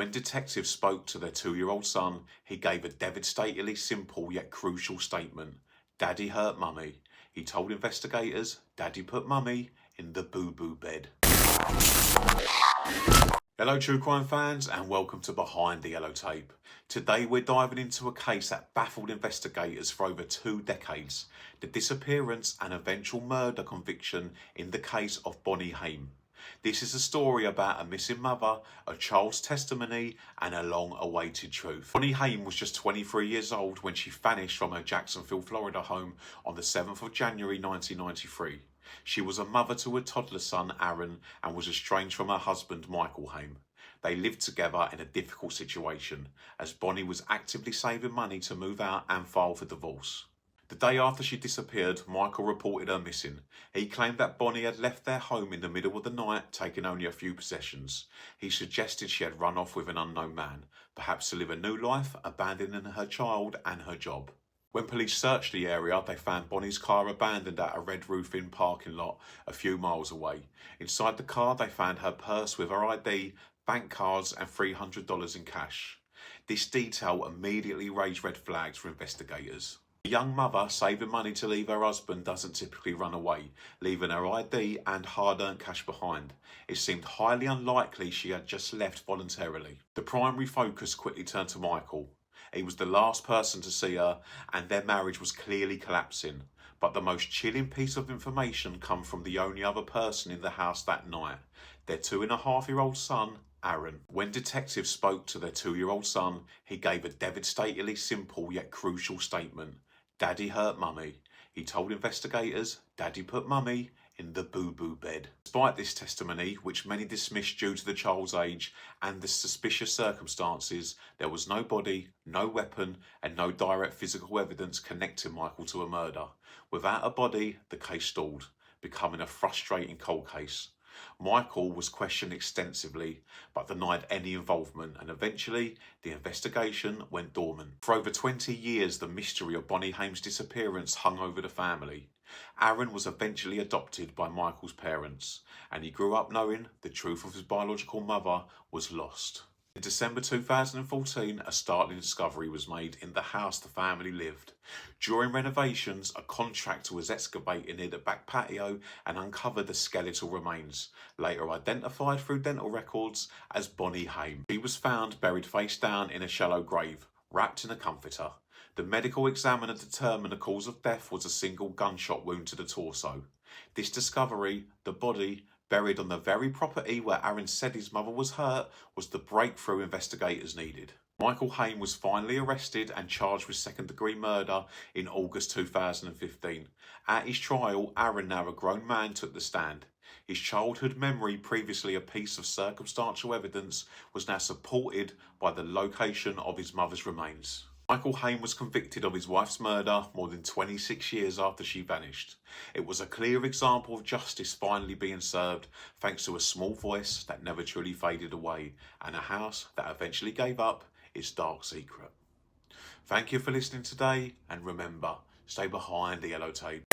When detectives spoke to their 2-year-old son, he gave a devastatingly simple yet crucial statement. Daddy hurt Mummy. He told investigators, Daddy put Mummy in the boo-boo bed. Hello true crime fans and welcome to Behind the Yellow Tape. Today we're diving into a case that baffled investigators for over 2 decades. The disappearance and eventual murder conviction in the case of Bonnie Haim. This is a story about a missing mother, a child's testimony and a long-awaited truth. Bonnie Haim was just 23 years old when she vanished from her Jacksonville, Florida home on the 7th of January 1993. She was a mother to a toddler son, Aaron, and was estranged from her husband, Michael Haim. They lived together in a difficult situation, as Bonnie was actively saving money to move out and file for divorce. The day after she disappeared, Michael reported her missing. He claimed that Bonnie had left their home in the middle of the night, taking only a few possessions. He suggested she had run off with an unknown man, perhaps to live a new life, abandoning her child and her job. When police searched the area, they found Bonnie's car abandoned at a Red Roof Inn parking lot a few miles away. Inside the car, they found her purse with her ID, bank cards and $300 in cash. This detail immediately raised red flags for investigators. A young mother saving money to leave her husband doesn't typically run away, leaving her ID and hard-earned cash behind. It seemed highly unlikely she had just left voluntarily. The primary focus quickly turned to Michael. He was the last person to see her and their marriage was clearly collapsing. But the most chilling piece of information come from the only other person in the house that night, their 2.5-year-old son, Aaron. When detectives spoke to their 2-year-old son, he gave a devastatingly simple yet crucial statement. Daddy hurt Mummy. He told investigators, Daddy put Mummy in the boo-boo bed. Despite this testimony, which many dismissed due to the child's age and the suspicious circumstances, there was no body, no weapon and no direct physical evidence connecting Michael to a murder. Without a body, the case stalled, becoming a frustrating cold case. Michael was questioned extensively but denied any involvement, and eventually the investigation went dormant. For over 20 years the mystery of Bonnie Haim's disappearance hung over the family. Aaron was eventually adopted by Michael's parents and he grew up knowing the truth of his biological mother was lost. In December 2014, a startling discovery was made in the house the family lived. During renovations, a contractor was excavating near the back patio and uncovered the skeletal remains, later identified through dental records as Bonnie Haim. She was found buried face down in a shallow grave, wrapped in a comforter. The medical examiner determined the cause of death was a single gunshot wound to the torso. This discovery, the body, buried on the very property where Aaron said his mother was hurt, was the breakthrough investigators needed. Michael Haim was finally arrested and charged with second-degree murder in August 2015. At his trial, Aaron, now a grown man, took the stand. His childhood memory, previously a piece of circumstantial evidence, was now supported by the location of his mother's remains. Michael Haim was convicted of his wife's murder more than 26 years after she vanished. It was a clear example of justice finally being served thanks to a small voice that never truly faded away and a house that eventually gave up its dark secret. Thank you for listening today and remember, stay behind the yellow tape.